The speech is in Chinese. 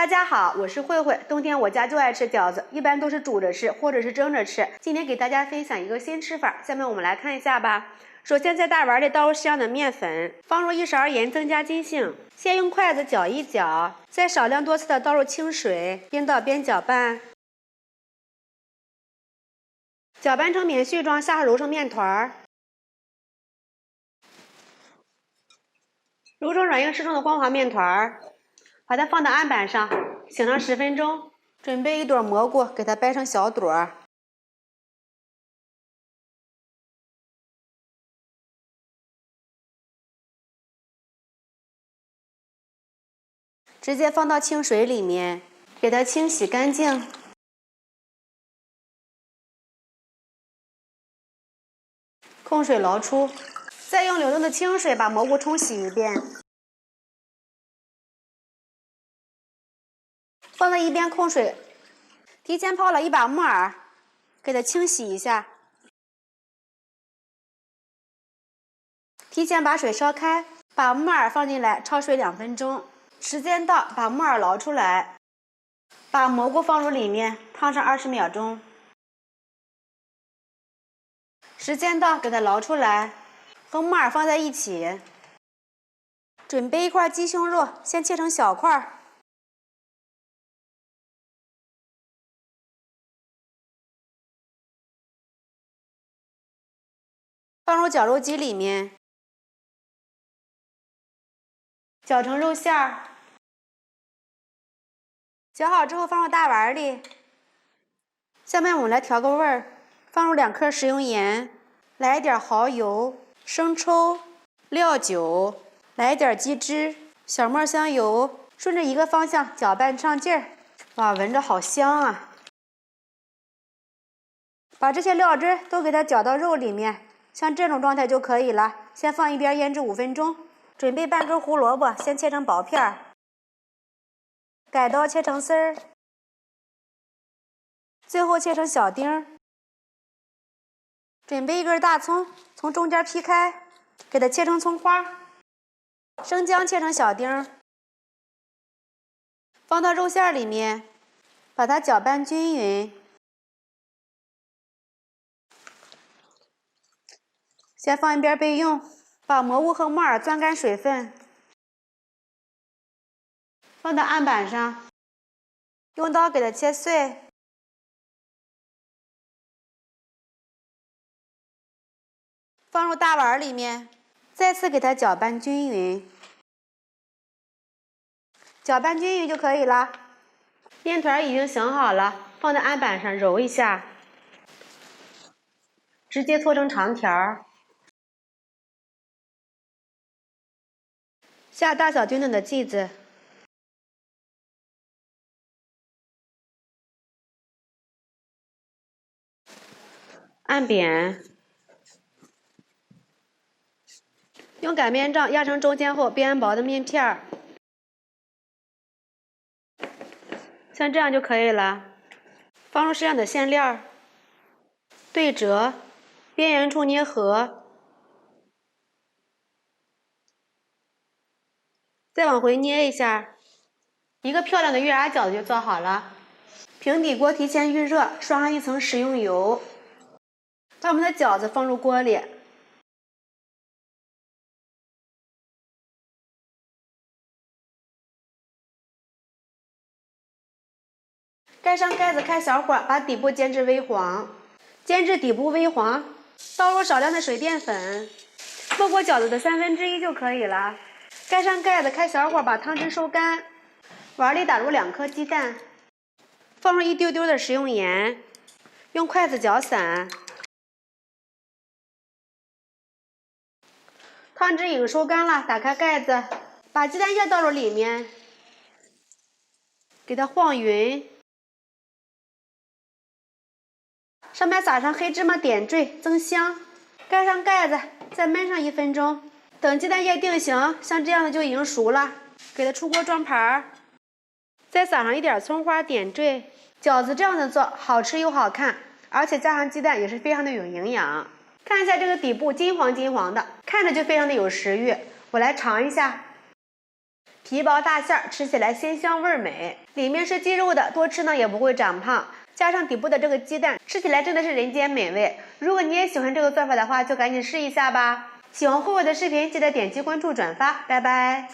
大家好，我是慧慧。冬天我家就爱吃饺子，一般都是煮着吃或者是蒸着吃。今天给大家分享一个新吃法，下面我们来看一下吧。首先在大碗里倒入适量的面粉，放入1勺盐增加筋性，先用筷子搅一搅，再少量多次的倒入清水，边倒边搅拌，搅拌成棉絮状，下揉成面团，揉成软硬适中的光滑面团，把它放到案板上，醒上10分钟。准备1朵蘑菇，给它掰成小朵，直接放到清水里面，给它清洗干净。控水捞出，再用流动的清水把蘑菇冲洗一遍。放在一边控水，提前泡了1把木耳，给它清洗一下。提前把水烧开，把木耳放进来焯水2分钟。时间到，把木耳捞出来，把蘑菇放入里面烫上20秒钟。时间到，给它捞出来，和木耳放在一起。准备1块鸡胸肉，先切成小块。放入绞肉机里面，绞成肉馅儿。绞好之后放入大碗里。下面我们来调个味儿，放入2颗食用盐，来一点蚝油、生抽、料酒，来一点鸡汁、小磨香油，顺着一个方向搅拌上劲儿。哇，闻着好香啊！把这些料汁都给它搅到肉里面，像这种状态就可以了。先放一边腌制5分钟。准备半根胡萝卜，先切成薄片儿，改刀切成丝儿，最后切成小丁儿。准备1根大葱，从中间劈开，给它切成葱花。生姜切成小丁儿，放到肉馅里面，把它搅拌均匀。先放一边备用。把蘑菇和木耳攥干水分，放到案板上，用刀给它切碎。放入大碗里面，再次给它搅拌均匀。搅拌均匀就可以了。面团已经醒好了，放在案板上揉一下，直接搓成长条。下大小均等的剂子，按扁，用擀面杖压成中间厚、边薄的面片儿，像这样就可以了。放入适量的馅料，对折，边缘处捏合，再往回捏一下，一个漂亮的月牙饺子就做好了。平底锅提前预热，刷上1层食用油，把我们的饺子放入锅里，盖上盖子，开小火，把底部煎至微黄。煎至底部微黄，倒入少量的水淀粉，没过饺子的1/3就可以了。盖上盖子，开小火，把汤汁收干。碗里打入2颗鸡蛋，放入一丢丢的食用盐，用筷子搅散。汤汁已经收干了，打开盖子，把鸡蛋液倒入里面，给它晃匀。上面撒上黑芝麻点缀，增香。盖上盖子，再焖上1分钟。等鸡蛋液定型，像这样的就已经熟了，给它出锅装盘，再撒上一点葱花点缀。饺子这样的做，好吃又好看，而且加上鸡蛋也是非常的有营养。看一下这个底部金黄金黄的，看着就非常的有食欲。我来尝一下，皮薄大馅儿，吃起来鲜香味美。里面是鸡肉的，多吃呢也不会长胖。加上底部的这个鸡蛋，吃起来真的是人间美味。如果你也喜欢这个做法的话，就赶紧试一下吧。喜欢慧慧的视频，记得点击关注、转发，拜拜。